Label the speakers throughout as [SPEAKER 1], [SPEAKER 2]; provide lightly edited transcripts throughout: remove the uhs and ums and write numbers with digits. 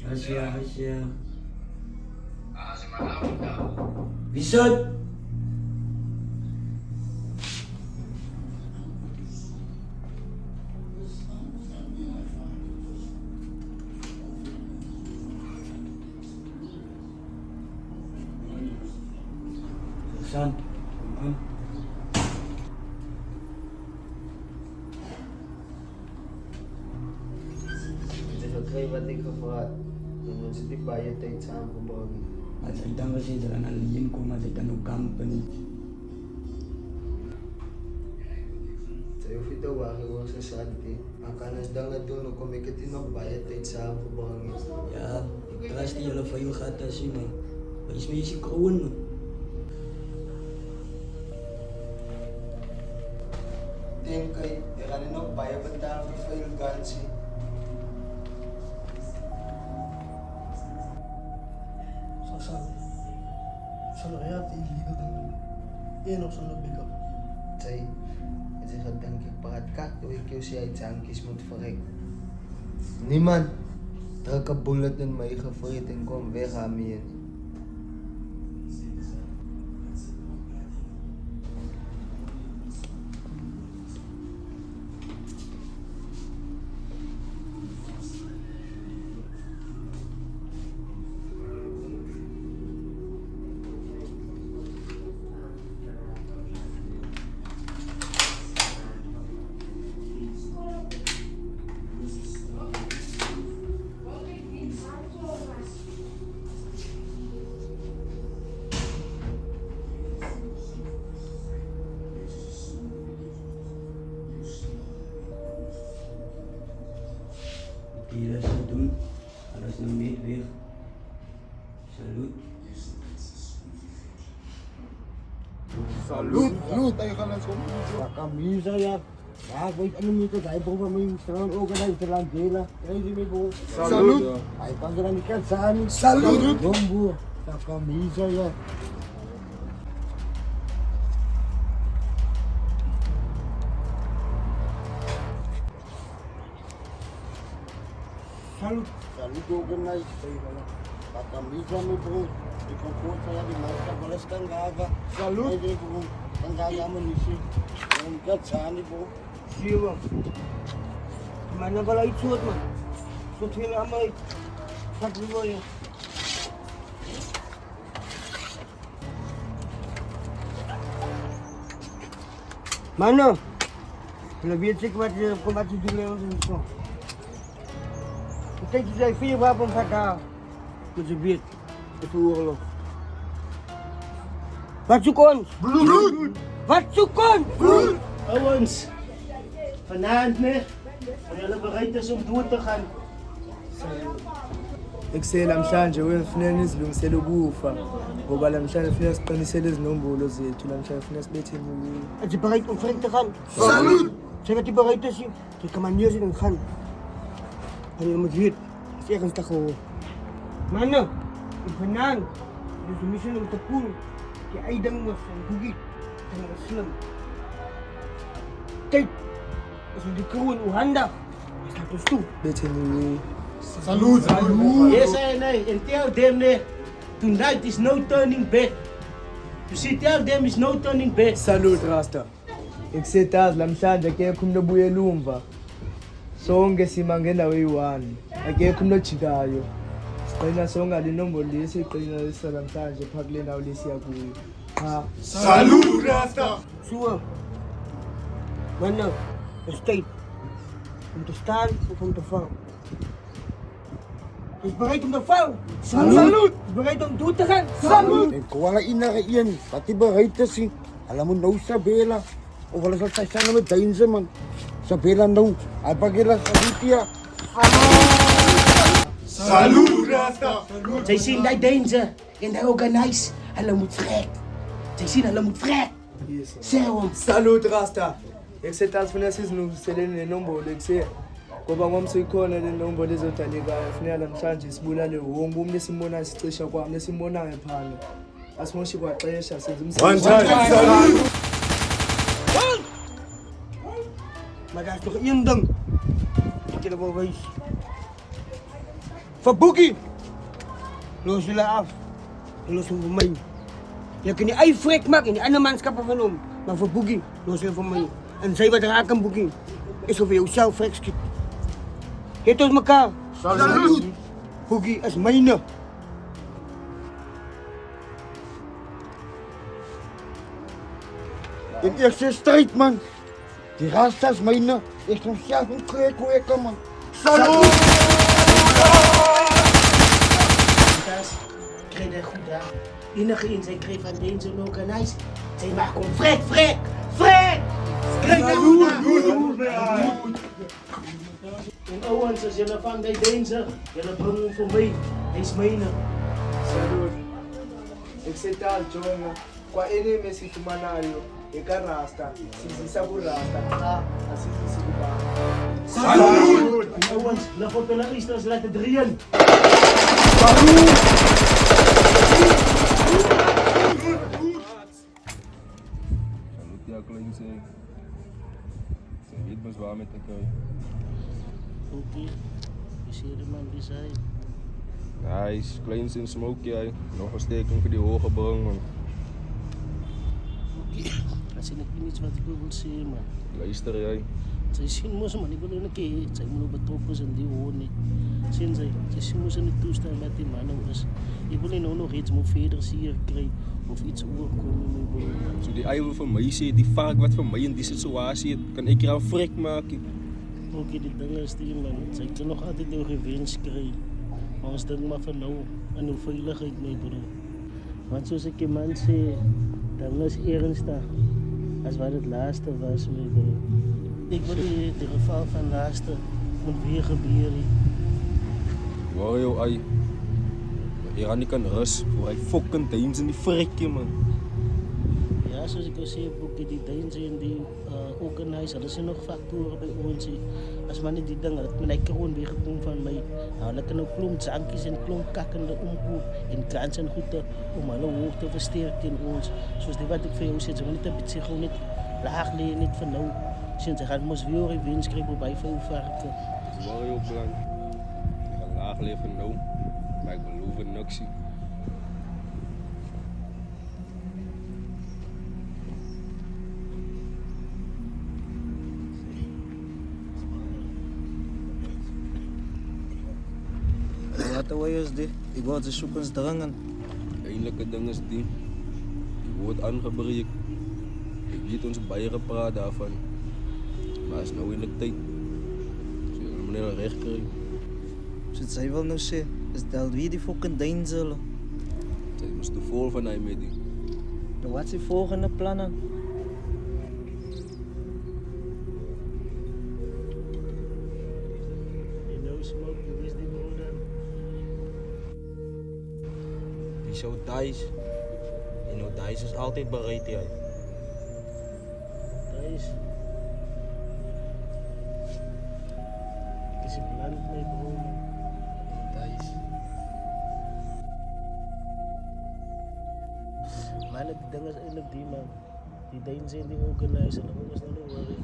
[SPEAKER 1] Asya. Bisod! Saan?
[SPEAKER 2] Kay batik ko pa yung si bayad tayo sa ampo ba?
[SPEAKER 1] At sa itang kasi dalan aliyin ko matitanong company.
[SPEAKER 2] Sa'yo fito waki ko sa santi. Ang kanas dang na doon ko may katinong bayad tayo sa ampo ba?
[SPEAKER 1] Ya, pasti yala fayo kata sino. Pais may si kawan mo.
[SPEAKER 2] Din kay kanino bayad ba tayo ang file gansi?
[SPEAKER 3] Sana kaya tigil ng yan o sana biga.
[SPEAKER 2] Say, kasi kadang kipakat kat, uwi kiyo siya ay tsangkis mo't farek. Niman, tagakabulat nun may ikafuritin ko ang vera kami yan.
[SPEAKER 1] Tira sa dun. Alas ng midweek. Salud.
[SPEAKER 3] Salud! Salud! Tayo ka lang sa
[SPEAKER 4] Kamisa ya. Wait, ano nito? Dahil po ba may strong organized lang dila. Kaya hindi may po.
[SPEAKER 3] Salud!
[SPEAKER 4] Ay, panggilan ni Kansan.
[SPEAKER 3] Salud!
[SPEAKER 4] Gombo. Sa kamisa ya. Salud! Salud organized. Tayo ka lang. Kamisa mo po. Ikaw po saya di masa balas kang gaga.
[SPEAKER 3] Salud!
[SPEAKER 4] Ay, di po. Ang gaga mo ni si. Ang Kansan po.
[SPEAKER 5] Siwa. Mana bala itsut man. Suthi na amay. Sakli mo yun. Mana? Lebih cik mati dulu yang semua. Kita tidak fee apa pun kata. Kejebit. Itu Allah. Pasukan.
[SPEAKER 3] Bloed!
[SPEAKER 5] Pasukan.
[SPEAKER 6] Owens, vanavond meer. En jullie bereid is om door te gaan.
[SPEAKER 2] Ekuseni namhlanje kufanele izilungisele ukufa ngoba namhlanje kufanele siqinisele izinombolo zethu namhlanje kufanele sibethe emuweni.
[SPEAKER 5] Als je bereid om vreemd te gaan.
[SPEAKER 3] Salud!
[SPEAKER 5] Zeg dat hij bereid is. Je kan maar neer zitten en gaan. En je moet weten, dat is ergens te gewoon. Mannen, ik ben aan. Dus we moeten om te poelen. Die eidang was en bugit. En dat is slim. Kijk, als we die kroon hoe handig. Is dat dus toe.
[SPEAKER 2] Bethe emuweni.
[SPEAKER 3] Salud! Salud!
[SPEAKER 6] Yes, nee. And tell them there, tonight is no turning back. You see, tell them is no turning back.
[SPEAKER 2] Salute Rasta. Ekusetazi namhlanje akekho umuntu obuyela umva. Sonke sima ngendawo eyi-1. Akekho umuntu ojikayo. Sigcina sonke ngale nombolo lesi sigcina namhlanje phakathi kule ndawo lesiya kuyo. Ha.
[SPEAKER 3] Salud Rasta!
[SPEAKER 5] Sure. Mannen, de state. Om te staan of om te vallen. Is bereid om te vallen.
[SPEAKER 3] Salud!
[SPEAKER 5] Is bereid om door te gaan.
[SPEAKER 3] Salud!
[SPEAKER 4] Kung wala inakaiyan, pati ba right si, alam mo na sa bela. O wala sa tasya naman dahin sa man. Sa bela na, ay pagila sa ditya.
[SPEAKER 3] Salud Rasta!
[SPEAKER 6] Zij zien die danger en die organize. Hulle moet vrek. Zij zien hulle moet vrek.
[SPEAKER 2] Yes.
[SPEAKER 6] Sê hom.
[SPEAKER 2] Salute Rasta. Ekusetazi kufanele sizilungiselele nenombolo ekuse. Ngoba ngoba seyikhona le nombolo ezodalekayo kufanele namhlanje sibulale wonke umuntu esimbonayo sicisha kwami esimbonayo phana. Asimoshi kwaxesha senza
[SPEAKER 3] One
[SPEAKER 2] umsebenzi.
[SPEAKER 3] time! Salud!
[SPEAKER 5] Maar daar is toch één ding. Dat je er wel wees. Voor Boogie! Los jullie af. Los hem voor mij. Je kunt niet vrek maken in die andere manschappen van hem. Maar voor Boogie, los hem voor mij. En zij wat raak aan Boogie. Is of je jezelf vrek schiet. Heet ons elkaar.
[SPEAKER 4] Salut!
[SPEAKER 5] Boogie is mijne.
[SPEAKER 4] In eerste strijd, man. Die Rasta is mijne. Ik kom zelf een kreeg, man. Salut!
[SPEAKER 6] Das, krijg je goed aan. Enige in zijn kreeg van deze organisatie. Zij maken om vrek! Krijg je goed aan. En Owens, als jullie van die deze, jullie brengen hem voor mij. Hij is mijne.
[SPEAKER 2] Salut. Ik zit daar, jongen. Kwa ene mesi tumanayo. Eka rasta. Sisi ku rasta. Asisi kuba.
[SPEAKER 6] Salut! En Owens, lag op de Easters laten drieën.
[SPEAKER 7] Salut ja klein zijn. Zijn niet bezwaar met elkaar.
[SPEAKER 6] Oké, je ziet de man die zei.
[SPEAKER 7] Nice, klein zijn smoke jij. Nog een steking voor die hoge brang man.
[SPEAKER 6] Oké, dat is niet wat ik wil zeggen, man.
[SPEAKER 7] Luister jij.
[SPEAKER 6] Zij zien moes man, ik wil een keer. Zij moeten betrokken zijn, die hoor niet. Zien zij moes in de toestand met die mannen. Dus ik wil niet nog iets verder hier krijgen of iets overkomen in mijn broer.
[SPEAKER 7] Zo die eigen van mij zit, die vaak wat van mij in die situatie het, kan ik jou vrek maken.
[SPEAKER 6] Ook die dingen is die man, zij kan nog altijd een gewinst krijgen. Maar ons denk maar van nou en hoe veiligheid mijn broer. Want zoals ik je man zei, dan is ernstig. Als wat het laatste was mijn broer. Ik wil de geval van laatste moet weer gebeuren.
[SPEAKER 7] Waar jou ei. Hier aan die kan rust, voor hij fucking deens in die frekje man.
[SPEAKER 6] Ja, zoals ik al zei, boeken die Deinzen en die organisatie, er zijn nog factoren bij ons. Als man die dingen, dat men gewoon weer gewoon van mij. Nou, dan kan ook klomp zankjes en klomp kakkende omkoop en kansen goed om alle hoog te versterken in ons. Zoals die wat ik voor jou zeg, ze moeten een beetje gewoon niet laag liggen, niet van nou. Sinds ze gaan moest weer een winst krijgen bij veel varken.
[SPEAKER 7] Waar jou plan. Ik ga laag leven nou, maar ik beloof in niks.
[SPEAKER 1] Wat is dit? Ik wou ze zoeken drangen.
[SPEAKER 7] Eindelijke ding is die wordt aangebreekt. Ik weet ons baie gepraat daarvan. Maar het is nou eindelijk tijd. Ze willen meneer recht krijgen.
[SPEAKER 1] Zit zij wel nou zeggen? Is dat wie die fucking dijn zullen?
[SPEAKER 7] Zij moest te vol van hij met die.
[SPEAKER 1] Nou, wat is die volgende plannen?
[SPEAKER 6] Je nou smoke, wie is die broeder?
[SPEAKER 1] Die zou Thijs. En nou Thijs is altijd bereid jij.
[SPEAKER 6] Thijs. Het is een plan met mijn broer.
[SPEAKER 1] Thijs.
[SPEAKER 6] Maar het ding is eigenlijk die man. Die Deinzen die organisatie, dat was nog niet worry.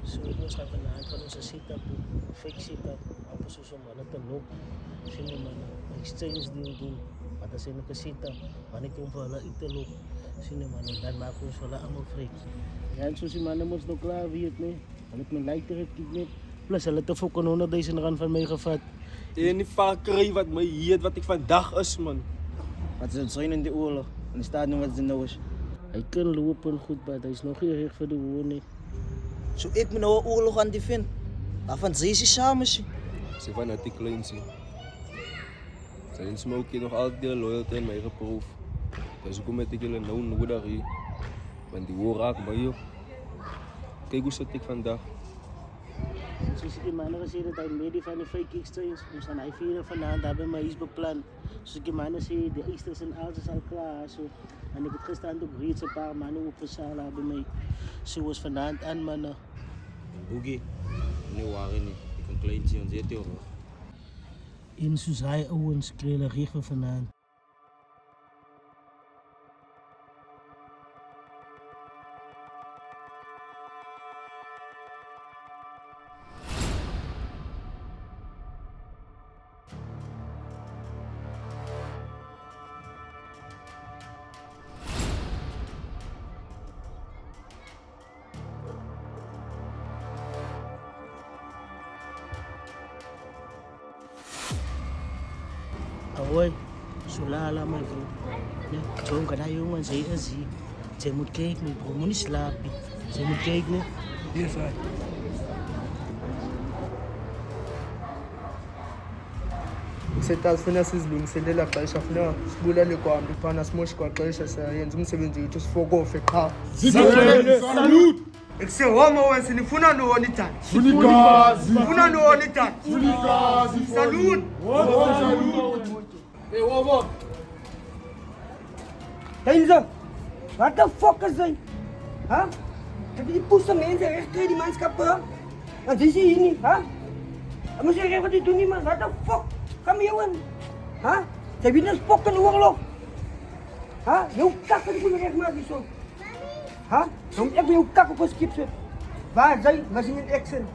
[SPEAKER 6] Zo ik moest gaan vanavond van onze sit-up doen. Fake sit-up. Apa zo man, het loop. Zien we man, exchange deal doen. Maar dat zijn ook een sit-up. Wanneer ik kom voor hulle uit te loop. Zien we man, en dan maken we ons voor hulle allemaal freak. Ja, en zoals die mannen moest nog klaar wie het mee. Hulle het mijn lighter heeft geknipt. Plus hulle te fokken 100.000 rand van mij gevat.
[SPEAKER 7] En die varkerij wat mij heet, wat ik vandaag is man.
[SPEAKER 1] Wat is het zijn in die oorlog? En die staat nu wat het nou is.
[SPEAKER 6] Hij kan lopen goed, maar hij is nog heel erg voor de woning.
[SPEAKER 1] Zo ik me nou een oorlog aan die vind. Daarvan zij ze samen zien.
[SPEAKER 7] Ze van dat die klein zien. Zijn smoke nog altijd die loyalty in mij geproefd. Dus ik kom met die jullie nou nodig hier. Want die woord raakt mij joh. Kijk hoe zit ik vandaag.
[SPEAKER 6] Zoals ik in mannen gezien dat hij mede van de fake exchange. Dus dan hij vieren vanavond, daar bij mij iets bepland. Zoals ik in mannen zie, de Easters en alles is al klaar. Zo. En ik heb gisteren ook reeds een paar mannen op de zaal bij mij. Zoals vanavond aan mannen.
[SPEAKER 1] Boogie. Nee, waren niet. Ik kan klein zien, zit je hoor.
[SPEAKER 6] In zoals hij Owens kregen richten vanavond. Ahoy, sulala man bro. Ja, zo'n kan hij jongen zeker zien. Zij moet kijken, bro, moet niet slapen. Zij moet kijken.
[SPEAKER 2] Yes, sir. Setas funa sizilungiselela xesha funa sibulele kwambi phana simoshi kwaxesha siyenza umsebenzi wethu sifokofe qha.
[SPEAKER 4] Salute!
[SPEAKER 2] Ekusehoma wensi nifuna ntoni dad?
[SPEAKER 4] Unigazi!
[SPEAKER 2] Nifuna ntoni dad?
[SPEAKER 4] Unigazi!
[SPEAKER 2] Salute!
[SPEAKER 4] Salute!
[SPEAKER 3] Hey, wat?
[SPEAKER 5] Deinze, wat de fuck is dit? Huh? Heb je die poeste mensen echt tegen die manschappen? Dat is hier niet, hè? Dan moet je zeggen wat die doen niet, man. Wat de fuck? Kom hier, jongen. Huh? Ze hebben een spok in de oorlog. Huh? Jouw kak, die moet je recht maken, zo. Huh? Dan moet ik jouw kak op een skip zetten. Waar zij? We zijn in action.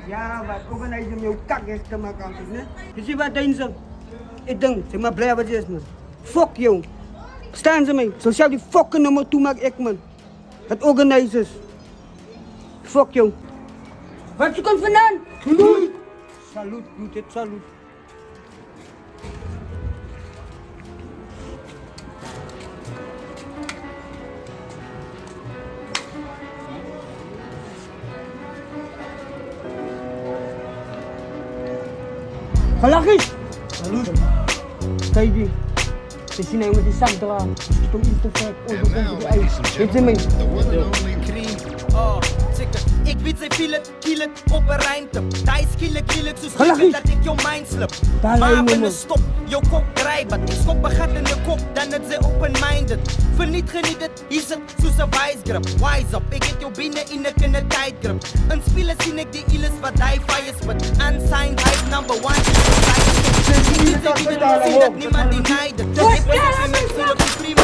[SPEAKER 5] Ja, wat organiseren jouw kak recht te maken, hè? Je ziet wat Deinze? Ik denk, zeg maar blij wat je is, man. Fuck, joh. Staan ze mee. Sociaal die fucking nummer toe maak ik, man. Het organisers. Fuck, joh. Wat je komt vandaan? Salut! Salut, doet dit, salut. Galachis! Salut! Kijk die. Ze zien nou met die zak eraan. Om iets te vet. Onder de ijs. Weet je mee?
[SPEAKER 8] Ik weet zij kiel het op een rijntip. Daar kiel ik zo schrikken dat ik jouw mind slip. Maar binnen stop, jouw kop drijven. Ik schop een gat in je kop, dan het zij open-minded. Verniet geniet het, hier zit zoals een wijsgrip. Wise up, ik het jou binnen in een tijdgrip. Een speler zie ik die illes wat hij fire spit. Unsigned hype number 1. Ik weet zij wie het zie dat niemand denied het. Ik ben een mensen op de prima.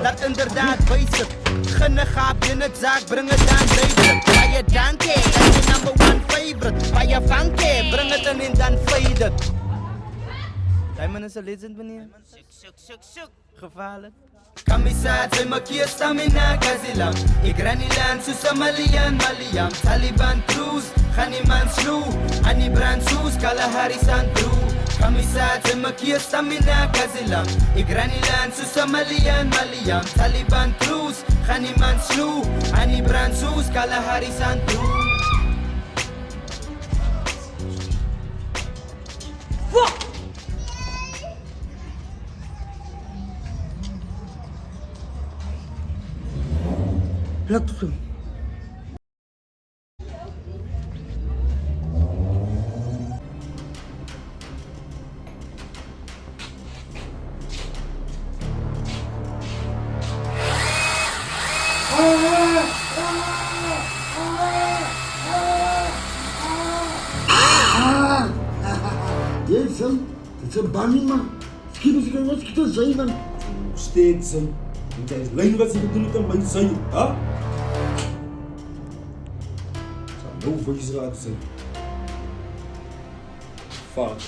[SPEAKER 8] Dat inderdaad wees het. Gunne gaap in het zaak, breng het aan deze. Bij je dank dat is je number 1 favorite. Bij je vanke, breng het in dan fade it. Diamond is een legend, meneer. Suk. Gevaarlijk. Kamisat, zijn makia stamina, kazilam. Ik ren niet land, susa Malian. Taliban cruise, Ganiman sloe. Annie brand soes, Kalahari Sandru. Kamisat, zijn makia stamina, kazilam. Ik ren niet land, susa Malian. Taliban cruise, Ganiman sloe. Annie brand soes, Kalahari Sandru.
[SPEAKER 5] Fuck! Lukt hem.
[SPEAKER 4] Yes, son. Het is een banning, man. Schieten ze wat schieten zijn, man.
[SPEAKER 1] Steeds, son. Want hij is lijn wat ze doen met een man zijn, hè? Zou nou voor Israël zijn. Fuck.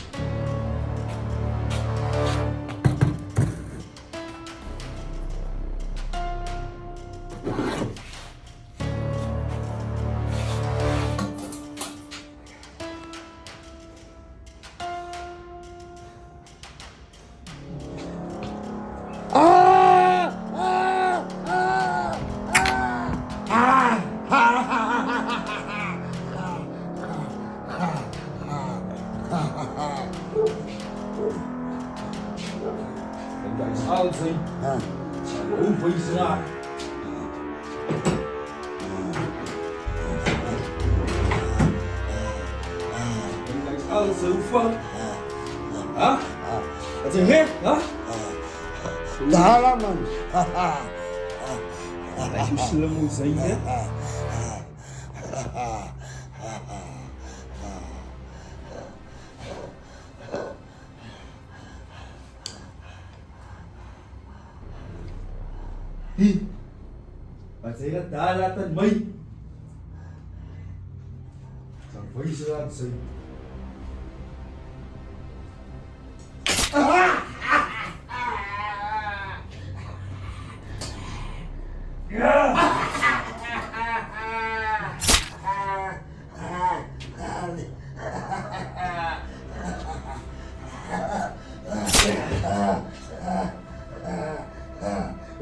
[SPEAKER 7] En daar is alles in.
[SPEAKER 4] Ha.
[SPEAKER 7] Hoeveel is raar? En daar is alles zo van. Ha? Wat zeg je? Ha?
[SPEAKER 4] Dahala man.
[SPEAKER 7] Als je slim moet zijn, hè?
[SPEAKER 2] Wat sê dat daar laat aan my? Sal wys raak sy.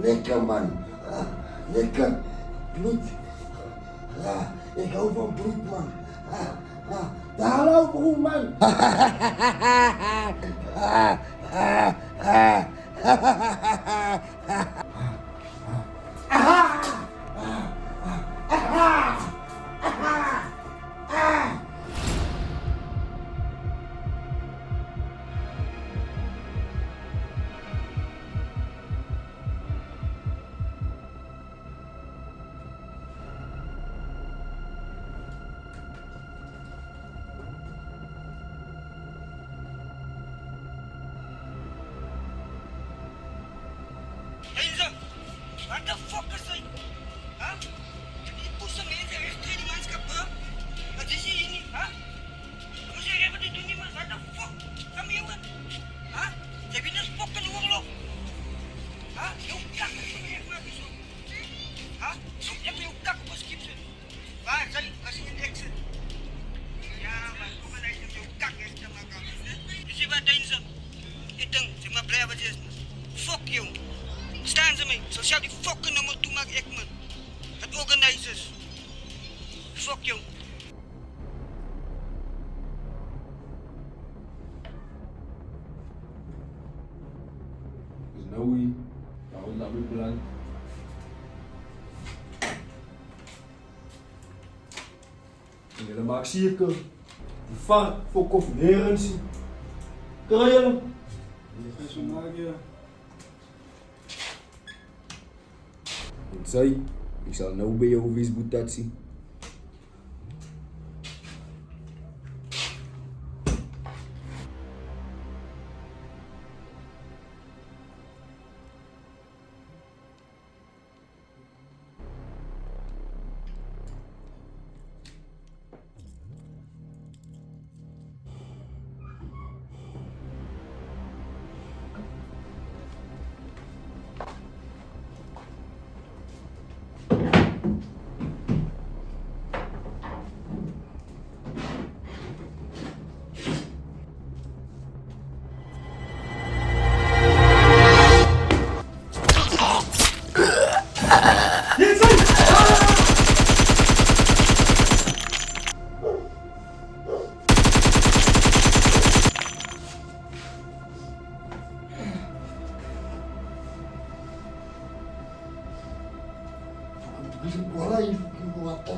[SPEAKER 4] Lekker man. Lekker. Bloed. Ik hou van bloed man. Daar hou broer man.
[SPEAKER 5] Wat de fuck is dit? Huh? Die poesen mensen echt in die manschap, bro. Wat is hier niet, huh? Dan moet je even dit doen, niet man. Wat de fuck? Kom hier, jongen. Huh? Ze hebben een spok in de oorlog. Huh? Jouw kak is er echt maar zo. Huh? Zo heb je jouw kak op een schip zitten. Waar, Sally? Als je in de exit. Ja, maar kom maar uit jouw kak is te maken. Je ziet wat deze. Ik denk, ze maar blij wat je is. Fuck you. Staan ze mee, zo zou die fucking nummer toe maak ik man. Het organizers. Fuck you.
[SPEAKER 7] Dus nou hier, gaan we naar mijn plan. En dan maak zeker die vark voor koffierensie. Krijgen.
[SPEAKER 3] Dit is een maakje.
[SPEAKER 7] En zij, ik zal nou bij jou wisbutatie.
[SPEAKER 4] Wala yung kuwata.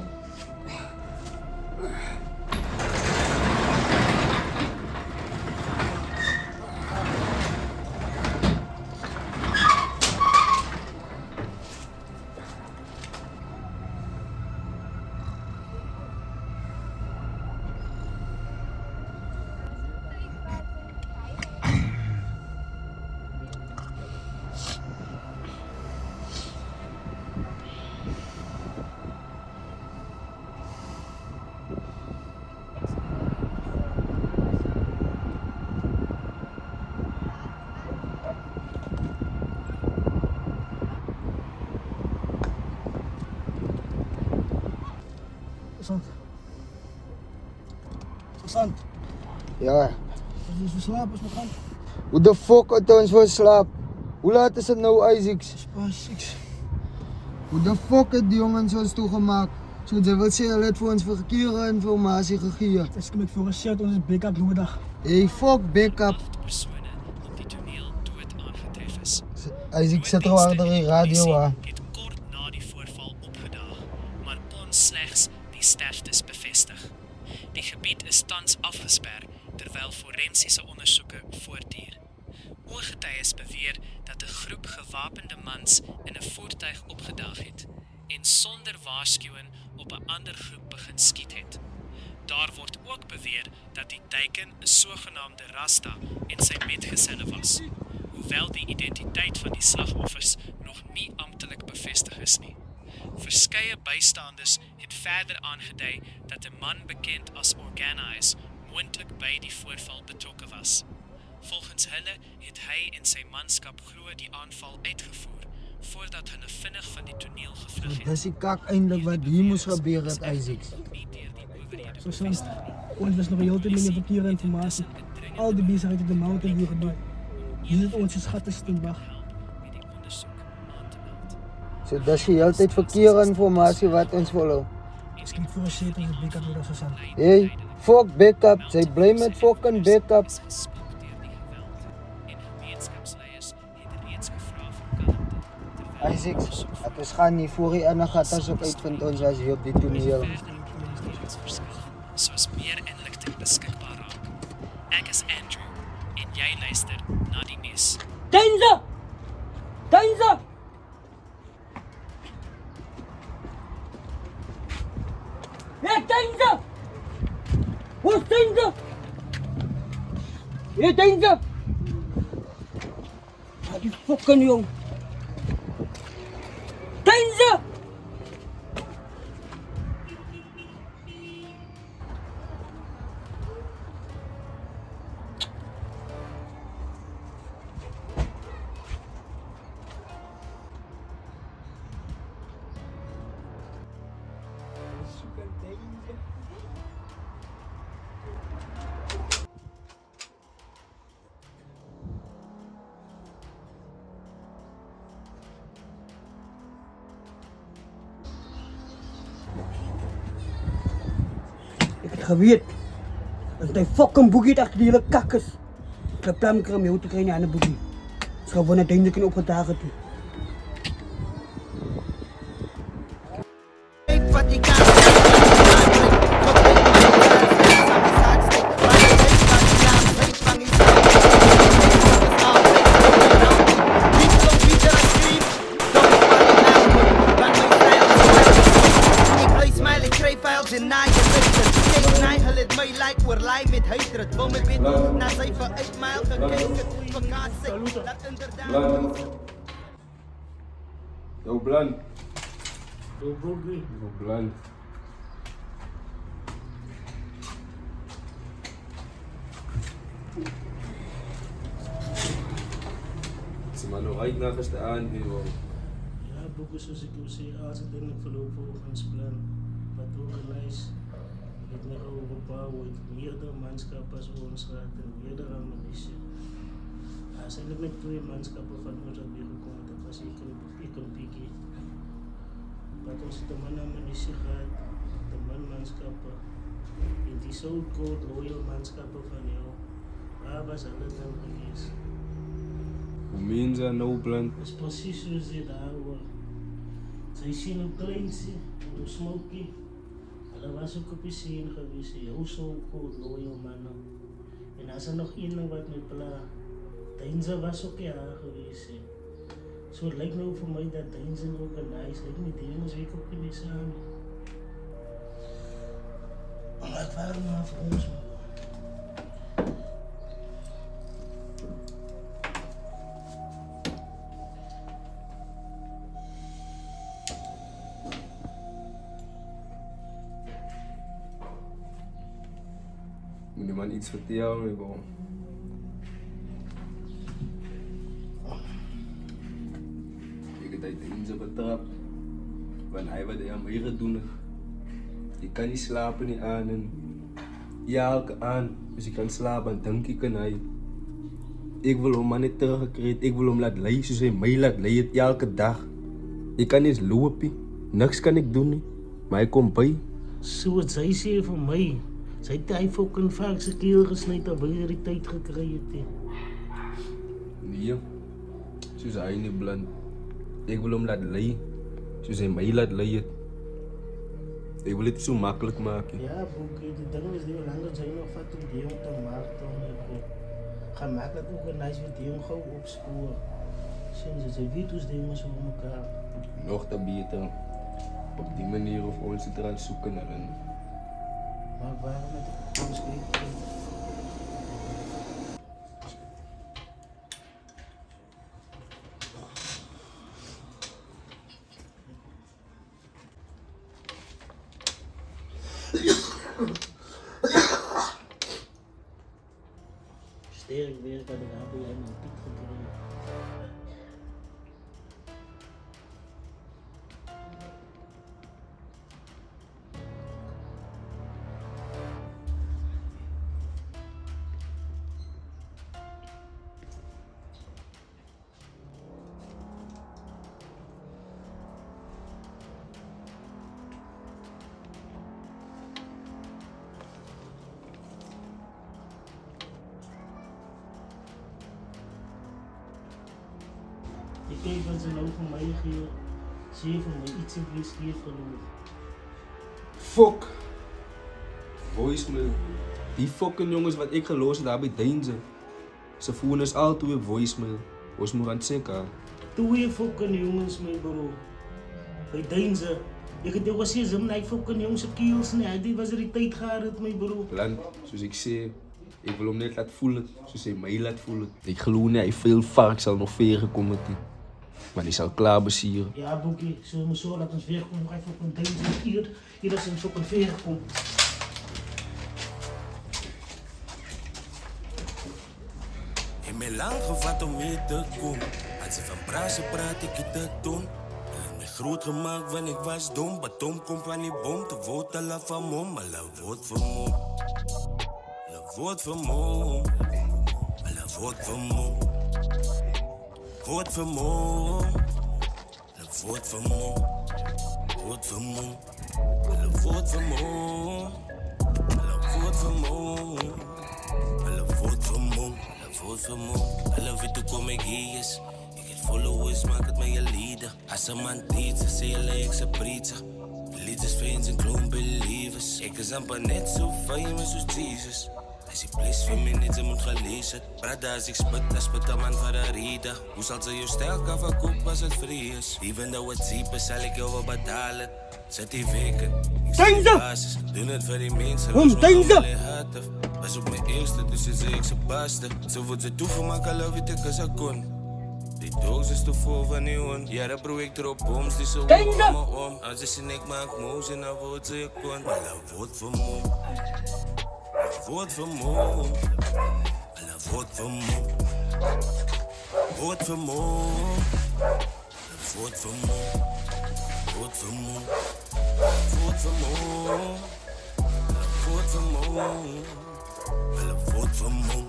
[SPEAKER 3] Sant,
[SPEAKER 2] Ja,
[SPEAKER 3] als je verslapen is, we gaan.
[SPEAKER 2] hoe de fuck uit ons voor slaap? Hoe laat is het nou, Isaacs?
[SPEAKER 3] Pas 6.
[SPEAKER 2] Hoe de fuck het die jongens ons toegemaakt? So jy wil sê hulle het vir ons verkeerde informasie gegee.
[SPEAKER 3] Dis kom ek voor 'n shot ons backup nodig.
[SPEAKER 2] Hey, fuck backup.
[SPEAKER 9] persone op die toneel dood aangetref is.
[SPEAKER 2] Isaac sit al achter die radio aan.
[SPEAKER 9] Het kort na die voorval opgedaag, maar kon slegs die sterftes bevestig. Die gebied is tans afgesper terwyl forensiese ondersoeke voortduur. Ooggetuies beweer dat 'n groep gewapende mans in 'n voertuig opgedaag het en sonder waarskuwing op 'n ander groep begin skiet het. Daar word ook beweer dat die teiken 'n sogenaamde Rasta en sy metgeselle was, hoewel die identiteit van die slagoffers nog nie amptelik bevestig is nie. Verskeie bystanders het verder aangedui dat 'n man bekend as Organize moontlik by die voorval betrokke was. Volgens hulle het hy en sy manskap glo die aanval uitgevoer voordat hulle vinnig van die toneel gevlug het.
[SPEAKER 2] Dis die kak eindelijk wat hier moes gebeur het, Isaac.
[SPEAKER 3] So soms ons was nog heeltemal in die verkeerde informasie. Al die besigheid het die mountain hier gedoen. Hier het ons schatte stinbag.
[SPEAKER 2] So dis die hele tyd verkeerde informasie wat ons volg.
[SPEAKER 3] Dis kom voor 'n shot ons backup nodig so san.
[SPEAKER 2] Hey, fuck backup. Sy bly met fucking backup. Isaac, het ons gaan nie voor die ander gatas ook uitvind ons as hier op die toneel.
[SPEAKER 9] Soos meer inligting beskikbaar raak. Ek is Andrew en jy luister na die nuus.
[SPEAKER 5] Danger! Danger! Hey, danger! What's danger? Hey, danger! Wat die fucking jong? Danger! Ik heb geweet dat hij fucking boegie achter die hele kak is. Ik heb plan om jou te krijgen aan de boegie. Het is gewoon uiteindelijk een opgedagen toe.
[SPEAKER 8] Wat die kan
[SPEAKER 7] Yo, Blunt.
[SPEAKER 6] Yo, Brookie.
[SPEAKER 7] Yo, Blunt. Ze maar nog uit naar de aan hier, hoor.
[SPEAKER 6] Ja, Brookie, zoals ik al zei, als het ding verlopen volgens plan, wat organise, het me overbouwen, meerdere manschappen als ons gaat en meerdere ammunitie. Als ik met 2 manschappen van ons had gekomen, dat was ik een pikkie. Dat ons de man ammunitie gehad, de man manschappen, en die so-called loyal manschappen van jou, waar was alles dan geweest?
[SPEAKER 7] Hoe meen ze nou, Blunt?
[SPEAKER 6] Dat is precies zoals dit daar hoor. Zij zien een kleintje, een smoky. Hulle was ook op die scene geweest, jou so-called loyal mannen. En als er nog iemand wat met pla, Deinze was ook ja geweest. So het lijkt nou voor mij dat Deinze ook een nice, lijkt me die jongens week op geweest aan. Maar het waren maar voor ons man.
[SPEAKER 7] Moet die man iets vertellen, bro. Hij in zijn betrap. Want hij wat hij aan mij gedaan heeft. Ik kan niet slapen niet aan en elke aan. Dus ik kan slapen en denk ik aan hij. Ik wil hem maar niet teruggekregen. Ik wil hem laten leiden zoals hij mij laat leiden elke dag. Ik kan niet eens lopen. Niks kan ik doen. Maar hy kom by.
[SPEAKER 6] So wat sy sê vir my. Sy het hy fucking vark se keel gesny terwyl hy die tyd gekry het.
[SPEAKER 7] Nee, soos hy nie blind. Ek wil hom laat lei, soos hy my laat lei het. Ek wil dit so makkelijk maak.
[SPEAKER 6] Ja, boekie, die ding is die langer sy nog vat om die jong te maak, dan gaan maak dat ook een nice met die jong gauw opspoor. Sy weet hoe die jongens over elkaar.
[SPEAKER 7] Nog te beter, op die manier of ons het eraan soeken erin.
[SPEAKER 6] Maar waarom het ek ons gekeken? Sterk weer bij de rabel en een piek gekregen. Ik kijk wat ze nou van mij geven. Ze heeft van mij iets in vlees geef geloof.
[SPEAKER 7] Fok! Voicemail. Die fucking jongens wat ik geloos het daar bij Deinze. Ze voeren ons altijd weer voicemail. Ons moet aan het zeggen.
[SPEAKER 6] Twee fucking jongens, mijn bro. Bij Deinze. Ik heb ook gezegd, ze hebben fucking jongens keels. Nee, die was er die tijd gehad, mijn bro.
[SPEAKER 7] Land, zoals ik zei, ik wil hem net laten voelen, zoals hij mij laat voelen. Ik geloof niet, hij veel vark zal nog veren komen. Maar die zal klaar besieren.
[SPEAKER 6] Ja, boekie, zullen we zo laten ons weer komen. Nog even op een Deinze hier dat ze ons op een veer komt.
[SPEAKER 8] Ik ben lang gevat om hier te komen. Als ze van praten praat ik het te doen. Ik ben groot gemaakt wanneer ik was dom. Batom komt van die bom. Te woord alla van mom. Alla woord van mom. Alla woord van mom. Alla woord van mom. Woord van mom. Alla woord van mom. Woord van mom. Alla woord van mom. Alla woord van mom. Alla woord van mom. Voort van me, alle weet hoe kom ik hier is. Ik heb followers, maak het met je leader. Als een man pizza, zie je ik ze pizza. Liedjes, fans en clone believers. Ik is amper net zo famous als Jesus. Als je please voor mij niet, ze moet gaan lezen. Brada, als ik spit, dan spit een man van de rida. Hoe zal ze je stijl gaan verkopen als het vrij is? Even though het ziep is, zal ik jou wel betalen. Zet die weken, ik zie die basis. Doe het voor die mensen, los me allemaal in hart af. Was op mijn eerste, dus is ik ze paste. Zo wordt ze toegemaakt, al weet ik als ik kon. Die doos is te vol van die hond. Ja, dat broer ik erop boms, die zo om me om. Als je zin, ik maak moves en dan wordt ze je kon. Alla woord van mom. Woord van mom. Alla woord van mom. Woord van mom. Woord van mom. Woord van mom. Woord van mom. Woord van mom. Alle woord van mom.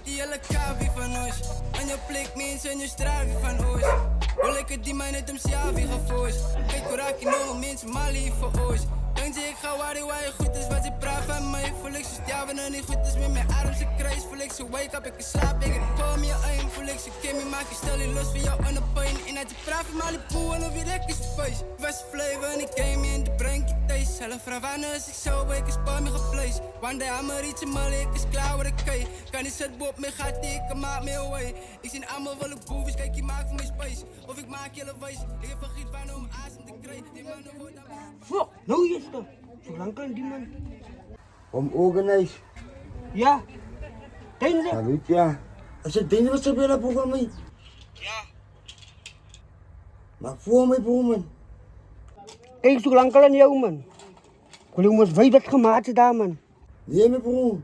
[SPEAKER 10] Die hele kabie van ons. En je plek mensen en je straat van ons. Wil ik het die man uit hem zelf weer gevoerd. Kijk hoe raak je nog mensen maar lief voor ons. Denk je ik ga waar je goed is wat je praat van mij. Voel ik zo sterven en niet goed is met mijn arm ze kruis. Voel ik zo wake up, ik slaap, ik heb palm je eind. Voel ik zo Kimmy, maak je stel je los voor jou aan de pijn. En dat je praat van Malibu en of je lek is feest. Was flavor en ik came in de brink je thuis. Zelf vraag aan als ik zo ik is palm je geplaced. One day I'm a rich man, ik is klaar wat ik kan. Kan niet zet boop, me gaat die, ik maak me away. Ik zie allemaal wel een boevies, kijk je maakt van mijn space. Of ik maak je wijs, ik heb vergiet van om asem te krijgen. Die mannen worden
[SPEAKER 5] Fuck, nou is dat. Zo lang kan die man.
[SPEAKER 4] Om organize.
[SPEAKER 5] Ja. Deinze?
[SPEAKER 4] Salut, ja. Als je Deinze was, wil je voor mij.
[SPEAKER 5] Ja.
[SPEAKER 4] Maar voor mij, broer, man.
[SPEAKER 5] Ik zo lang kan jou, man. Ik wil ons weten dat gemaakt daar, man.
[SPEAKER 4] Nee, mijn broer.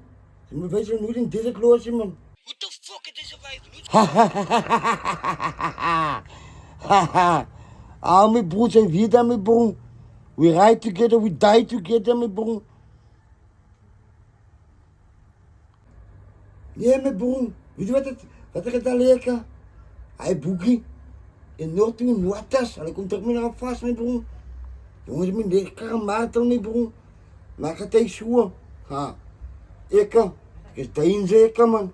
[SPEAKER 4] Je moet weten hoe in deze kloosje, man.
[SPEAKER 5] What the fuck is deze vijf?
[SPEAKER 4] Haha. Ah, mijn broer, zijn wie daar, mijn broer? We ride together, we die together, mijn broer. Nee, mijn broer. Weet je wat ik het al lekker? Hij boekie. In Noord-Toe, Noordas. Hij komt terug met een vast, mijn broer. Jongens, mijn lekker maat mee, bro. Maak het eens zo. Ha. Ik is daarin zeker, man.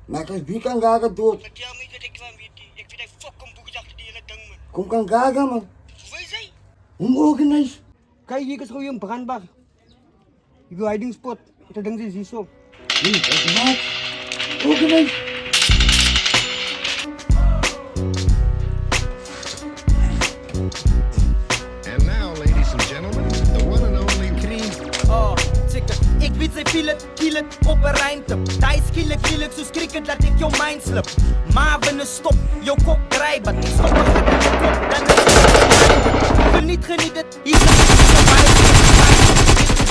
[SPEAKER 4] Maak het wie kan gaga dood.
[SPEAKER 5] Vertel me dat ik kwam, weet je. Ik vind hij fucking boekjes achter die hele ding, man.
[SPEAKER 4] Kom kan gaga, man.
[SPEAKER 5] Hoeveel zijn?
[SPEAKER 4] Onorganize.
[SPEAKER 5] Kijk, hier is gewoon een brandbar. Ik wil hiding spot. Dat ding is hier zo.
[SPEAKER 4] Nee, dat is maat. Organize.
[SPEAKER 11] And now, ladies and gentlemen, the one and only Cream.
[SPEAKER 8] Oh, checker. Ik weet zij kill het op een rijmtip. Die skillek, lelijk, zo skrikken dat ik jouw mind slip. Maar binnen stop, jouw kop drijven. Ik stop me in je kop, dan is het geniet het, hier is het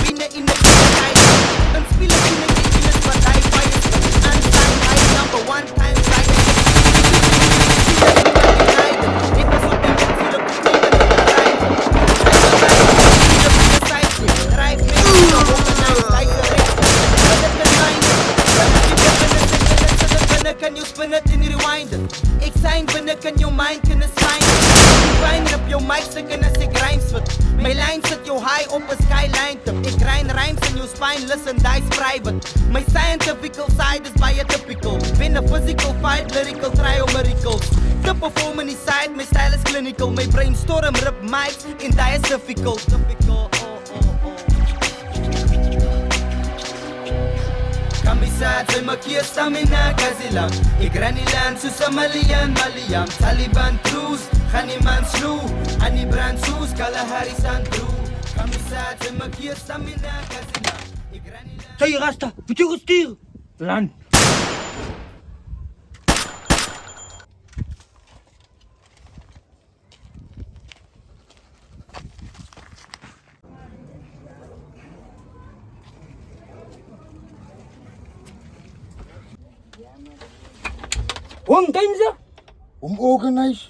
[SPEAKER 8] binnen in de tijd. Een speler in de kill wat hij fire. Aanstaan, hij number one time fire. Ik was op de ziel op de drijf mee, kan je spin het in rewinden. Ik zijn binnen, kan je mind kunnen zijn. Fijn op jouw mic stukken als ik rijms wit. Mijn lijn zit jou high op een skyline tip. Ik rijn rijms in jouw spine, listen, dice private. My scientifical side is by a typical. Win a physical fight, lyrical trial miracles. The performance side, my style is clinical. My brainstorm rip mics, in die is difficult. Kamisat sa makia stamina kazilam Igranilan susamalian maliam Taliban cruise, Khaniman slew Ani brand sus, Kalahari Sandru Kamisat sa makia stamina kazilam
[SPEAKER 5] Say Rasta, wat je gestuurd? Land. Home Danger?
[SPEAKER 4] Organize.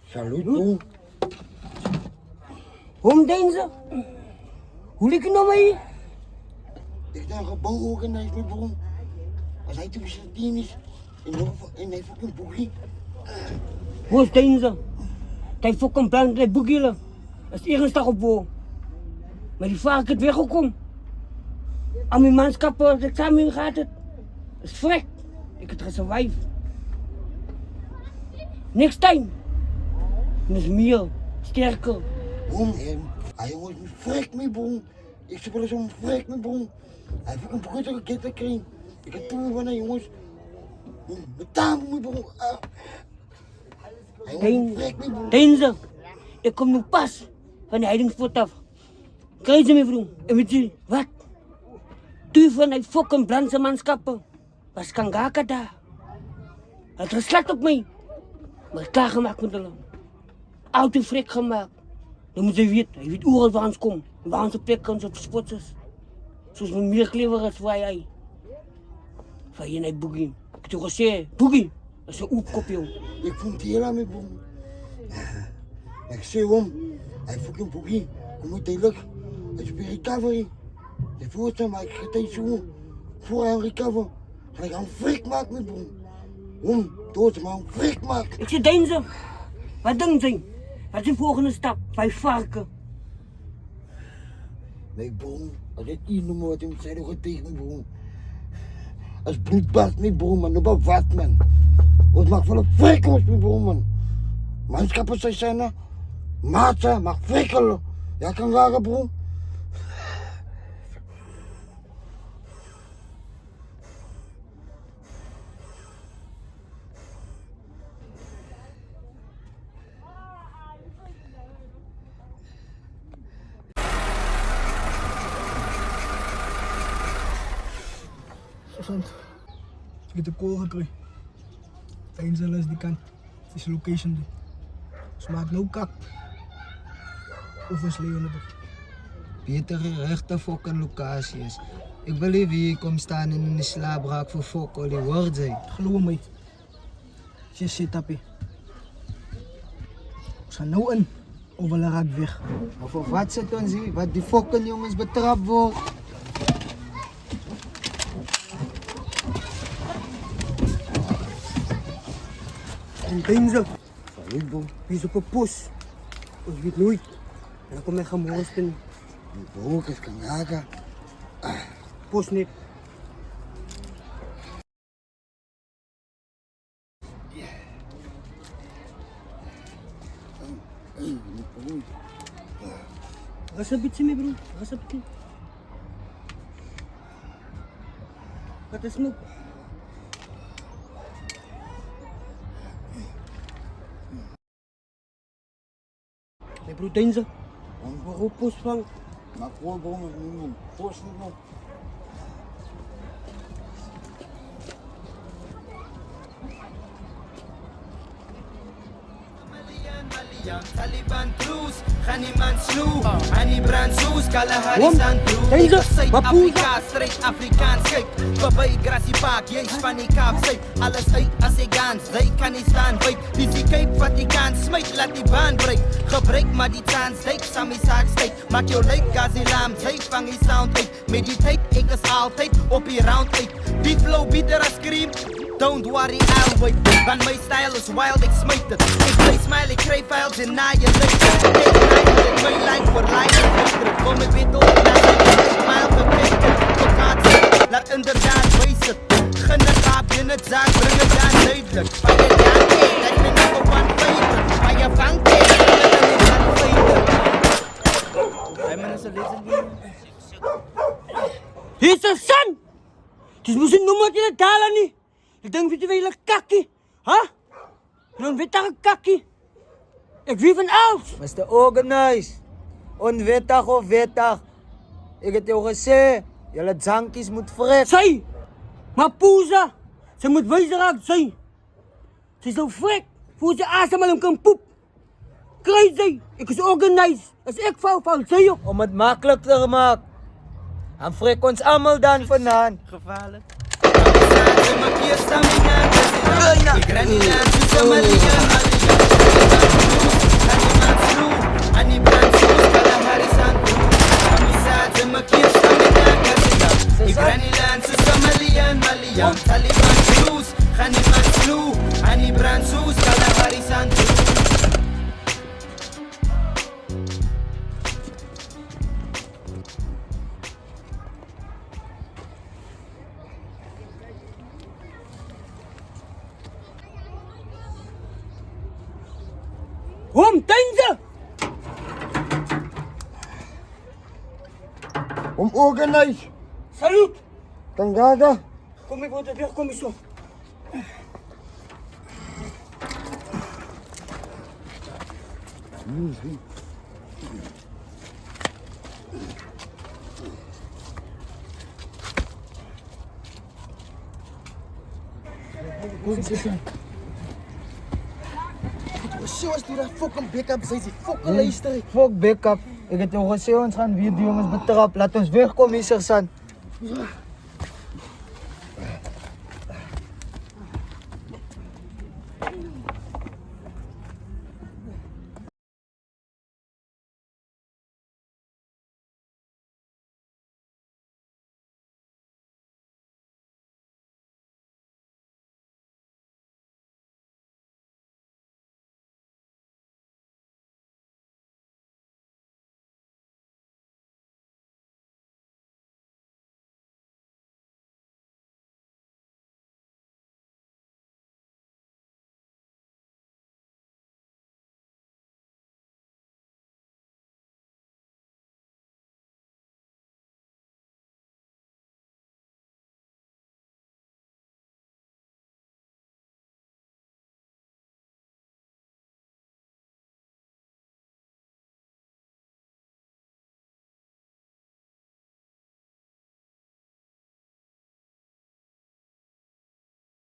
[SPEAKER 4] Salut, bro.
[SPEAKER 5] Home Danger? Hoe lig je nou mee?
[SPEAKER 4] Ik denk een gebouw organize, mijn bro. Als hij tussen de 10 is, en hij fucking boogie.
[SPEAKER 5] Home Danger? Hij fucking plan dat hij boogie. Dat is ergens dag op wo. Maar die vaak het weggekomen. Aan mijn manschap, het examen gaat het. Dat is vrek. Ik heb gesurvive. Next time. Dat is meer, sterker.
[SPEAKER 4] Hij was een vrek mee, bro. Ik zeg wel eens een vrek mee, bro. Hij heeft ook een broeder gekend gekregen. Ik heb toen van jongens. Met tafel mee, bro. Hij was een vrek mee, bro.
[SPEAKER 5] Danger. Ik kom nu pas van de heidingspoort af. Krijg ze me, bro. En weet je wat? Toen van die fucking Brandse manschappen. Was Kangaka daar. Hij had geslacht op mij. Maar het klaargemaakt met hem. Auto frik gemaakt. Dan moet hij weet overal waar ons komt. Waar onze plek onze spots. Zoals mijn meerklever is waar jij. Van je naar Boogie. Ik heb gezegd, Boogie, dat is een oepkop, joh.
[SPEAKER 4] Ik vond het heel aan me, bro. Ik zei hem, hij fucking Boogie. Hoe moet hij lukken? Hij is bij recovery. Hij voert hem, maar ik ga deze zo. Voor hij recover. Ga ik een frik maken met bro. Dood maar een frik maken.
[SPEAKER 5] Ik zeg Danger, wat denk je? Wat is de volgende stap? 5 varken.
[SPEAKER 4] Nee bro, als ik hier noem wat hij moet zeggen, dan tegen me bro. Als bloedbad niet bro man, nog wat man. Wat maakt wel een frik was met bro man. Manschappen zijn maatje, mag frikkelen. Ja kan wagen bro.
[SPEAKER 3] Ik heb de call gekregen. Tijdens is die kant. Het is de location die. Dus maak nou kak. Of is Leon het ook?
[SPEAKER 2] Beter rechte fucking locatie is. Ik wil even hier komen staan in een slaapbraak voor fuck al die woorden.
[SPEAKER 3] Geloof me. Je zit op je. We gaan nou in. Of we raak weg.
[SPEAKER 2] Of wat zit ons hier? Wat die fucking jongens betrapt wordt.
[SPEAKER 5] En Danger,
[SPEAKER 4] Salut bro.
[SPEAKER 5] wie is op een post? Ik weet nooit. En dan kom je gemorst in.
[SPEAKER 4] Broek is kangaga.
[SPEAKER 5] Post niet. Rasa bitsi mi bro, rasa bitsi. Kata smoke. May protein sa.
[SPEAKER 4] Ang
[SPEAKER 5] Ako post lang.
[SPEAKER 4] makuha ba mo minum? Post mo.
[SPEAKER 8] Taliban Cruz, Haniman Snoe, Hani Bransus, Kalahari
[SPEAKER 5] Wam,
[SPEAKER 8] Santru,
[SPEAKER 5] Tenzo,
[SPEAKER 8] Say
[SPEAKER 5] Mapuza.
[SPEAKER 8] Afrika, straight Afrikaans, kyk, verby Grassy Park, jy's van die Kaap, sy, alles uit as die gans, jy kan nie staan, wyk, die Cape Vatikaan, smyt, laat die baan breek, gebruik maar die chance, dyk, saam die saak steek, maak jou lyk, Gazilam, jy vang die sound uit, meditate, ek is altyd, op die round uit, die flow bitter as cream, don't worry, I'll wait, want my style is wild, ek smyt het, ek play smile, ek kry files en na je lyk, ek night, met my line voor line, ek terug, kom ek weet op, na jy smile gekeken, gekaat, laat inderdaad wees het, Ginnegaap, in het zaak, bring het aan duidelijk, van je danke, dat ben ik op aan feiten, van je vanke, dat ben ik aan feiten. Hij man is een legend.
[SPEAKER 5] Hier is een son! Het is misschien nog maar in het dalen niet. Ik denk dat je wel een kakkie, hè? Dan weet je een kakkie. Ik wie van alles.
[SPEAKER 2] Mr. Organize. Onwettig of wettig. Ik heb jou gezegd. Jullie junkies moet vrek.
[SPEAKER 5] Zij, Mapuza, ze moet wijzer raakt zijn. Ze is zo vrek, voor ze asemhaling kan poep. Crazy, ik is organized. Als ik fout, zij ook.
[SPEAKER 2] Om het makkelijker te maken. En vrek ons allemaal dan vandaan.
[SPEAKER 8] Gevaarlijk. Taliban Cruz, Haniman Snoe, Hani Bransus, Kalahari Santru.
[SPEAKER 5] Tenzo!
[SPEAKER 4] Organize.
[SPEAKER 5] Salut!
[SPEAKER 4] Kangaga.
[SPEAKER 5] Kom ik word weer, kom eens zo.
[SPEAKER 3] Zoals die daar fucking backup zijn, die fucking luisteren.
[SPEAKER 2] Fuck backup. Ik heb jou gezegd, ons gaan weer die jongens betrappen. Laat ons wegkomen, hier, Sersan.